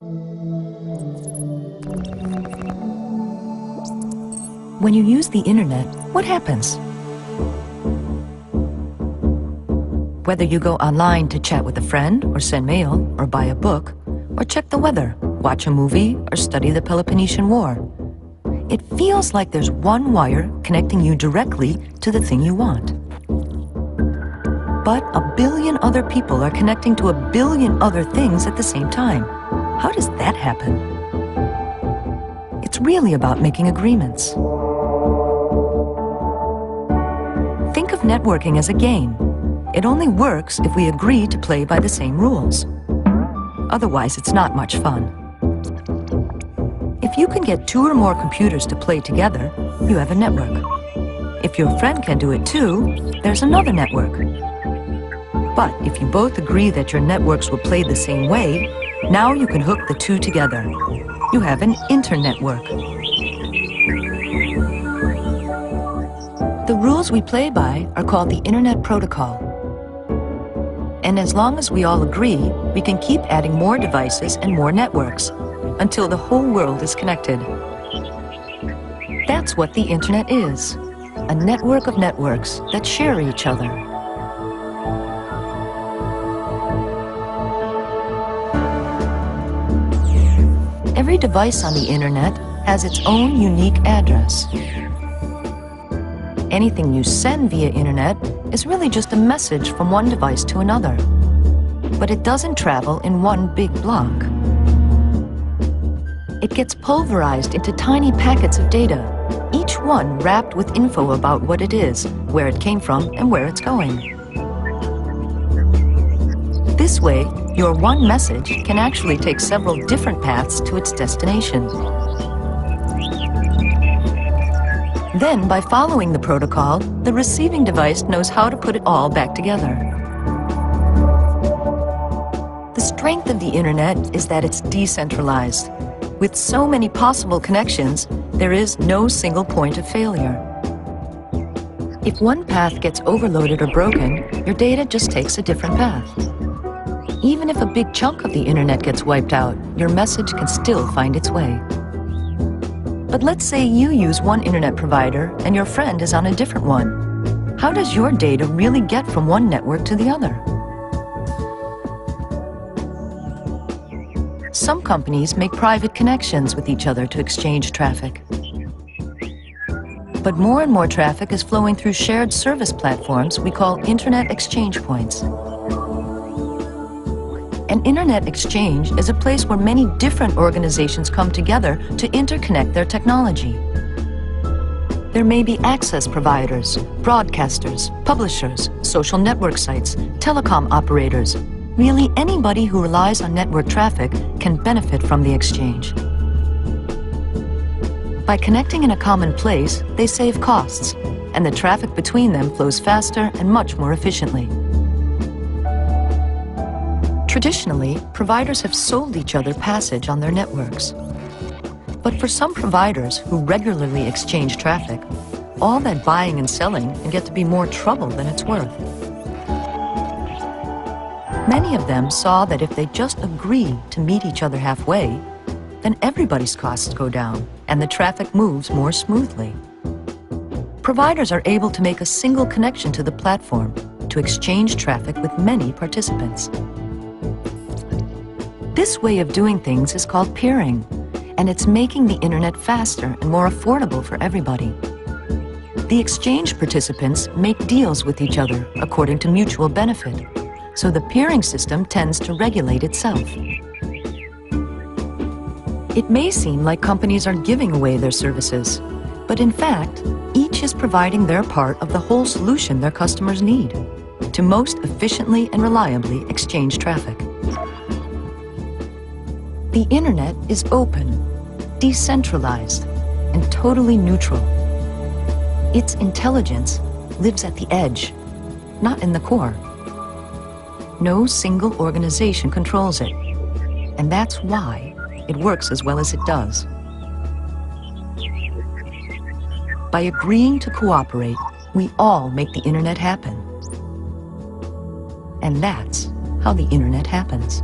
When you use the internet, what happens? Whether you go online to chat with a friend, or send mail, or buy a book, or check the weather, watch a movie, or study the Peloponnesian War, it feels like there's one wire connecting you directly to the thing you want. But a billion other people are connecting to a billion other things at the same time. How does that happen? It's really about making agreements. Think of networking as a game. It only works if we agree to play by the same rules. Otherwise, it's not much fun. If you can get 2 or more computers to play together, you have a network. If your friend can do it too, there's another network. But if you both agree that your networks will play the same way, now you can hook the 2 together. You have an internetwork. The rules we play by are called the Internet Protocol. And as long as we all agree, we can keep adding more devices and more networks until the whole world is connected. That's what the Internet is, a network of networks that share each other. Every device on the Internet has its own unique address. Anything you send via Internet is really just a message from one device to another. But it doesn't travel in one big block. It gets pulverized into tiny packets of data, each one wrapped with info about what it is, where it came from, and where it's going. This way, your one message can actually take several different paths to its destination. Then, by following the protocol, the receiving device knows how to put it all back together. The strength of the Internet is that it's decentralized. With so many possible connections, there is no single point of failure. If one path gets overloaded or broken, your data just takes a different path. Even if a big chunk of the Internet gets wiped out, your message can still find its way. But let's say you use one Internet provider and your friend is on a different one. How does your data really get from one network to the other? Some companies make private connections with each other to exchange traffic. But more and more traffic is flowing through shared service platforms we call Internet exchange points. An Internet exchange is a place where many different organizations come together to interconnect their technology. There may be access providers, broadcasters, publishers, social network sites, telecom operators. Really, anybody who relies on network traffic can benefit from the exchange. By connecting in a common place, they save costs, and the traffic between them flows faster and much more efficiently. Traditionally, providers have sold each other passage on their networks. But for some providers who regularly exchange traffic, all that buying and selling can get to be more trouble than it's worth. Many of them saw that if they just agree to meet each other halfway, then everybody's costs go down and the traffic moves more smoothly. Providers are able to make a single connection to the platform to exchange traffic with many participants. This way of doing things is called peering, and it's making the Internet faster and more affordable for everybody. The exchange participants make deals with each other according to mutual benefit, so the peering system tends to regulate itself. It may seem like companies are giving away their services, but in fact, each is providing their part of the whole solution their customers need to most efficiently and reliably exchange traffic. The Internet is open, decentralized, and totally neutral. Its intelligence lives at the edge, not in the core. No single organization controls it, and that's why it works as well as it does. By agreeing to cooperate, we all make the Internet happen. And that's how the Internet happens.